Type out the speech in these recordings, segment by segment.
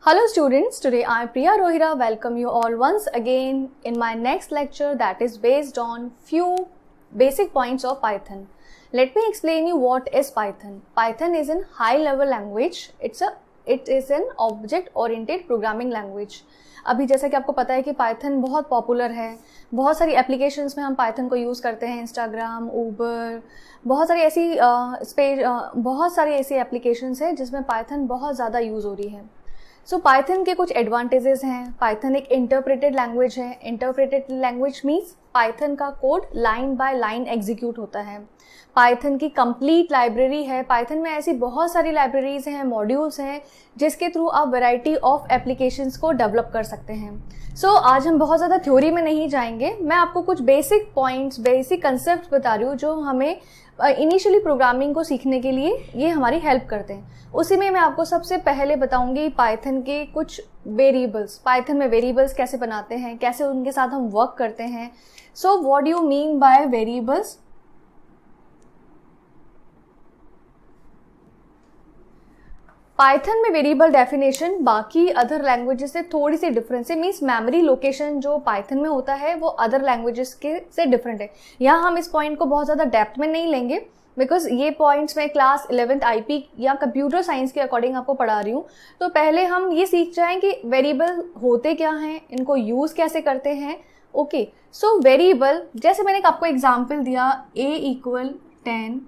Hello students, today I am Priya Rohira. Welcome you all once again in my next lecture that is based on few basic points of Python. Let me explain you what is Python. Python is a high level language. It is an object oriented programming language. अभी जैसा कि आपको पता है कि Python बहुत popular है, बहुत सारी एप्लीकेशंस में हम पाइथन को यूज़ करते हैं, इंस्टाग्राम, ऊबर, बहुत सारी ऐसी एप्लीकेशंस हैं जिसमें पाइथन बहुत ज़्यादा यूज़ हो रही है. सो पाइथन के कुछ एडवांटेजेस हैं. पाइथन एक इंटरप्रेटेड लैंग्वेज है. इंटरप्रेटेड लैंग्वेज मीन्स पाइथन का code line by line execute होता है. पाइथन की कंप्लीट लाइब्रेरी है. पाइथन में ऐसी बहुत सारी लाइब्रेरीज हैं, मॉड्यूल्स हैं जिसके थ्रू आप वैरायटी ऑफ एप्लीकेशंस को डेवलप कर सकते हैं. सो आज हम बहुत ज़्यादा थ्योरी में नहीं जाएंगे. मैं आपको कुछ बेसिक पॉइंट्स, बेसिक कंसेप्ट बता रही हूँ जो हमें इनिशियली प्रोग्रामिंग को सीखने के लिए ये हमारी हेल्प करते हैं. उसी में मैं आपको सबसे पहले बताऊंगी पाइथन के कुछ वेरिएबल्स. पाइथन में वेरिएबल्स कैसे बनाते हैं, कैसे उनके साथ हम वर्क करते हैं. So what do you mean by variables? Python में वेरिएबल डेफिनेशन बाकी अदर लैंग्वेजेस से थोड़ी सी डिफरेंस है. मीन्स मेमोरी लोकेशन जो पाइथन में होता है वो अदर लैंग्वेजेस के से डिफरेंट है. यहाँ हम इस पॉइंट को बहुत ज़्यादा डेप्थ में नहीं लेंगे बिकॉज ये पॉइंट्स मैं क्लास 11th आईपी या कंप्यूटर साइंस के अकॉर्डिंग आपको पढ़ा रही हूँ. तो पहले हम ये सीख जाएं कि वेरिएबल होते क्या हैं, इनको यूज़ कैसे करते हैं. ओके, सो वेरिएबल जैसे मैंने आपको एग्जाम्पल दिया, a = 10,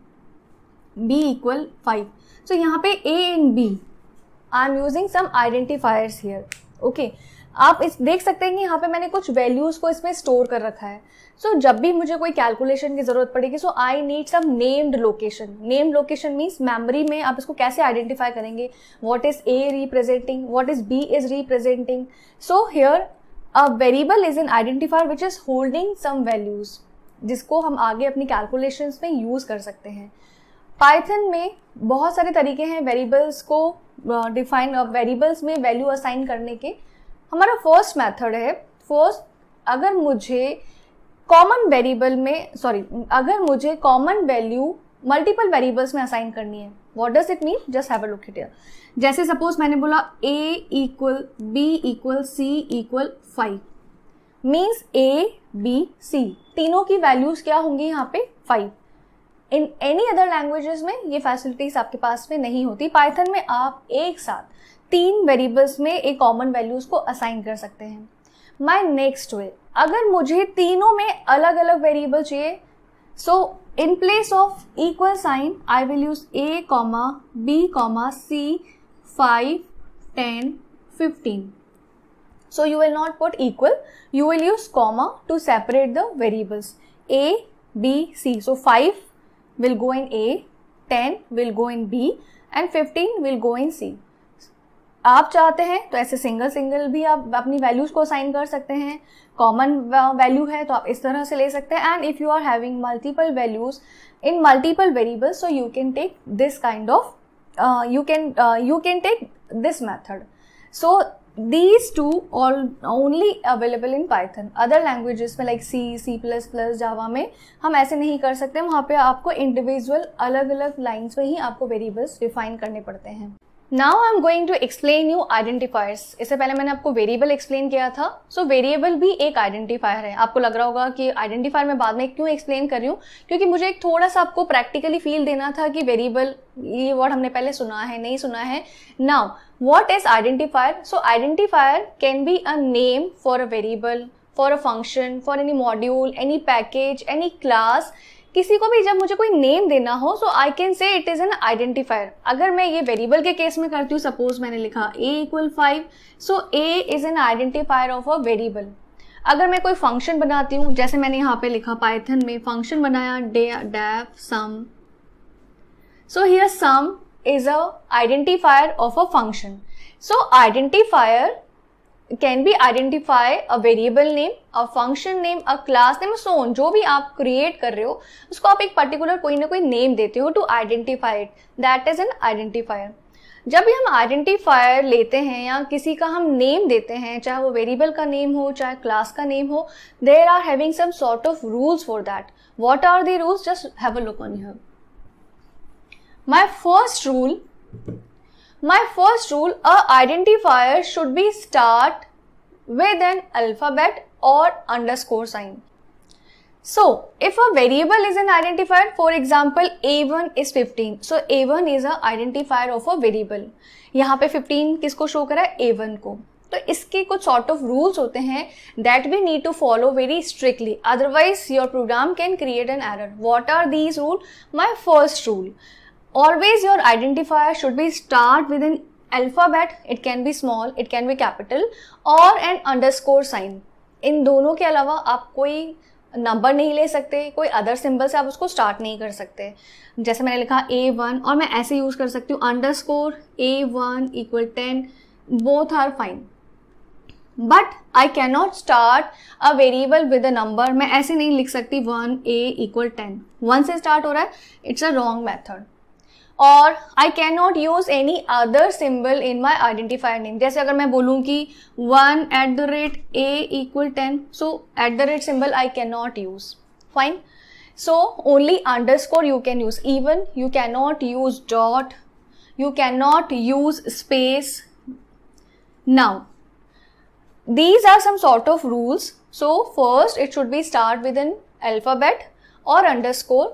b = 5. सो यहाँ पे a and b I am using some identifiers here. Okay, आप इस देख सकते हैं कि यहाँ पे मैंने कुछ वैल्यूज़ को इसमें स्टोर कर रखा है. सो जब भी मुझे कोई कैलकुलेशन की ज़रूरत पड़ेगी, so I need some named location. Named location means memory में आप इसको कैसे आइडेंटिफाई करेंगे. What is A representing, what is B is representing. So here a variable is an identifier which is holding some values जिसको हम आगे अपनी calculations में यूज़ कर सकते हैं. पाइथन में बहुत सारे तरीके हैं वेरिएबल्स को डिफाइन, वेरिएबल्स में वैल्यू असाइन करने के. हमारा फर्स्ट मेथड है. अगर मुझे कॉमन वैल्यू मल्टीपल वेरिएबल्स में असाइन करनी है, what does it mean? Just have a look at here. जैसे सपोज मैंने बोला a = b = c = 5 means a, b, c तीनों की वैल्यूज क्या होंगी यहाँ पे? 5. इन एनी अदर लैंग्वेजेस में ये फैसिलिटीज आपके पास में नहीं होती. पाइथन में आप एक साथ 3 वेरिएबल्स में एक कॉमन वैल्यूज को असाइन कर सकते हैं. माय नेक्स्ट वे, अगर मुझे तीनों में अलग अलग वेरिएबल चाहिए, so in place of equal sign I will use a, b, c 5, 10, 15. So you will not put equal, you will use comma to separate the variables a, b, c. So 5 will go in a, 10 will go in b and 15 will go in c. आप चाहते हैं तो ऐसे single भी आप अपनी values को assign कर सकते हैं. कॉमन वैल्यू है तो आप इस तरह से ले सकते हैं. And if you are having multiple values in multiple variables, so you can take this kind of you can take this method. So these two are only available in Python. Other languages में like C++, Java में हम ऐसे नहीं कर सकते. वहाँ पे आपको इंडिविजुअल अलग अलग लाइन्स में ही आपको वेरिएबल्स डिफाइन करने पड़ते हैं. Now I'm going to explain you identifiers. इससे पहले मैंने आपको वेरिएबल एक्सप्लेन किया था. सो वेरिएबल भी एक आइडेंटिफायर है. आपको लग रहा होगा कि आइडेंटिफायर मैं बाद में क्यों एक्सप्लेन कर रही हूँ, क्योंकि मुझे एक थोड़ा सा आपको प्रैक्टिकली फील देना था कि वेरिएबल, ये वर्ड हमने पहले सुना है, नहीं सुना है. Now what is identifier? So identifier can be a name for a variable, for a function, for any module, any package, any class. किसी को भी जब मुझे कोई नेम देना हो, so I can say it is an identifier. अगर मैं ये वेरिएबल के केस में करती हूँ, सपोज मैंने लिखा a = 5, so a is an identifier of a variable. अगर मैं कोई फंक्शन बनाती हूँ, जैसे मैंने यहाँ पे लिखा पाइथन में फंक्शन बनाया def sum, so here sum is a identifier of a function. So identifier can be identify a variable name, a function name, a class name, so on. जो भी आप क्रिएट कर रहे हो उसको आप एक पर्टिकुलर कोई ना कोई नेम देते हो to identify it. That is an identifier. जब भी हम आइडेंटिफायर लेते हैं या किसी का हम नेम देते हैं, चाहे वो वेरिएबल का नेम हो, चाहे क्लास का नेम हो, there are having some sort of rules for that. What are the rules? Just have a look on here. My first rule, My first rule, a identifier should be start with an alphabet or underscore sign. So if a variable is an identifier, for example A1 is 15, so A1 is a identifier of a variable. यहाँ पे 15 किसको show करा है? A1 को. तो इसके कुछ sort of rules होते हैं that we need to follow very strictly, otherwise your program can create an error. What are these rules? My first rule, always your identifier should be start with an alphabet, it can be small, it can be capital, or an underscore sign. इन दोनों के अलावा आप कोई number नहीं ले सकते, कोई other symbol से आप उसको स्टार्ट नहीं कर सकते. जैसे मैंने लिखा A1 और मैं ऐसे यूज कर सकती हूँ underscore A1 equal 10, both are fine. But I can not start a variable with a number. मैं ऐसे नहीं लिख सकती 1A इक्वल 10, 1 से स्टार्ट हो रहा है, इट्स अ रॉन्ग मैथड. और I can not use any other symbol in my identifier name. जैसे अगर मैं बोलूँ कि 1@A equal 10, so @ symbol I can not use. Fine. So only underscore you can use. Even you can not use dot, you can not use space. Now these are some sort of rules. So first it should be start with an alphabet or underscore.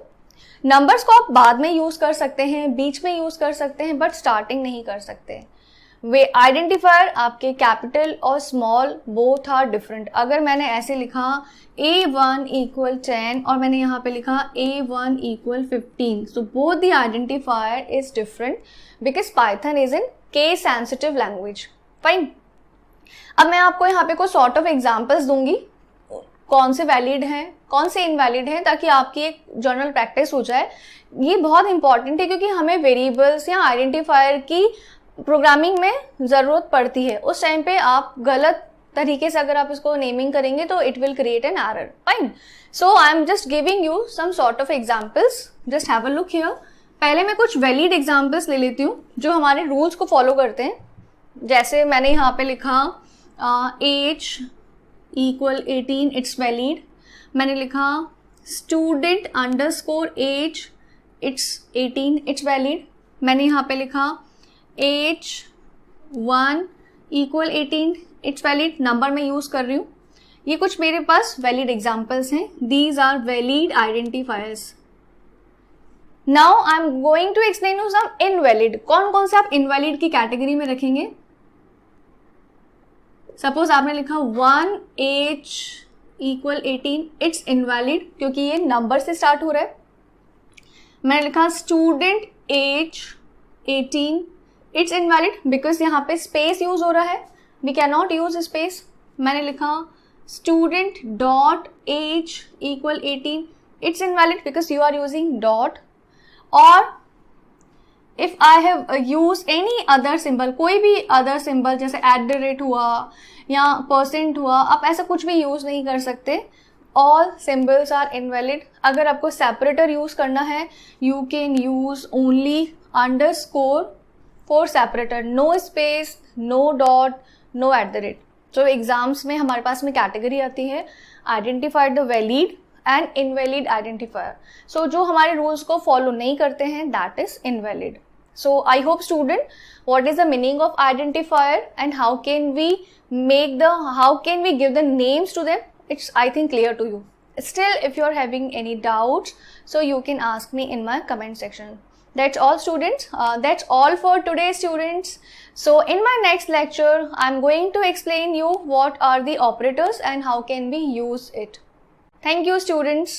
Numbers को आप बाद में use कर सकते हैं, बीच में use कर सकते हैं, बट स्टार्टिंग नहीं कर सकते. वे आइडेंटिफायर आपके कैपिटल और स्मॉल बोथ आर डिफरेंट. अगर मैंने ऐसे लिखा A1 इक्वल 10 और मैंने यहाँ पे लिखा A1 equal 15, so both the identifier is different because Python is in case sensitive language. Fine. अब मैं आपको यहाँ पे कुछ सॉर्ट ऑफ एग्जाम्पल्स दूंगी, कौन से वैलिड हैं, कौन से इनवैलिड हैं, ताकि आपकी एक जनरल प्रैक्टिस हो जाए. ये बहुत इंपॉर्टेंट है क्योंकि हमें वेरिएबल्स या आइडेंटिफायर की प्रोग्रामिंग में ज़रूरत पड़ती है. उस टाइम पे आप गलत तरीके से अगर आप इसको नेमिंग करेंगे तो it will create an error. Fine. So I am just giving you some sort of examples, just have a look here. पहले मैं कुछ वैलिड एग्जाम्पल्स ले लेती हूँ जो हमारे रूल्स को फॉलो करते हैं. जैसे मैंने यहाँ पे लिखा एज इक्वल 18, इट्स वैलिड. मैंने लिखा student underscore age, it's 18, it's valid. मैंने यहाँ पे लिखा age 1 equal 18, it's valid. Number मैं यूज कर रही हूँ. ये कुछ मेरे पास वैलिड एग्जाम्पल्स हैं. These are valid identifiers. Now I am going to explain you some invalid. कौन कौन से आप इनवैलिड की कैटेगरी में रखेंगे? सपोज आपने लिखा 1H इक्वल 18, इट्स इनवैलिड क्योंकि ये नंबर से स्टार्ट हो रहा है. मैंने लिखा student age 18, it's invalid because यहाँ पे स्पेस यूज हो रहा है, we can not use space. मैंने लिखा student dot age equal 18, it's invalid because you are using dot. और if I have use any other symbol, कोई भी अदर सिंबल जैसे @ हुआ या % हुआ, आप ऐसा कुछ भी यूज नहीं कर सकते. All symbols are invalid. अगर आपको सेपरेटर यूज करना है you can use only underscore for separator, no space, no dot, no @. तो एग्जाम्स में हमारे पास में कैटेगरी आती है identify the valid and invalid identifier. So जो हमारे रूल्स को फॉलो नहीं करते हैं that is invalid. So I hope student, what is the meaning of identifier and how can we give the names to them? It's I think clear to you. Still, if you are having any doubts, so you can ask me in my comment section. That's all students. That's all for today students. So in my next lecture, I'm going to explain you what are the operators and how can we use it. Thank you students.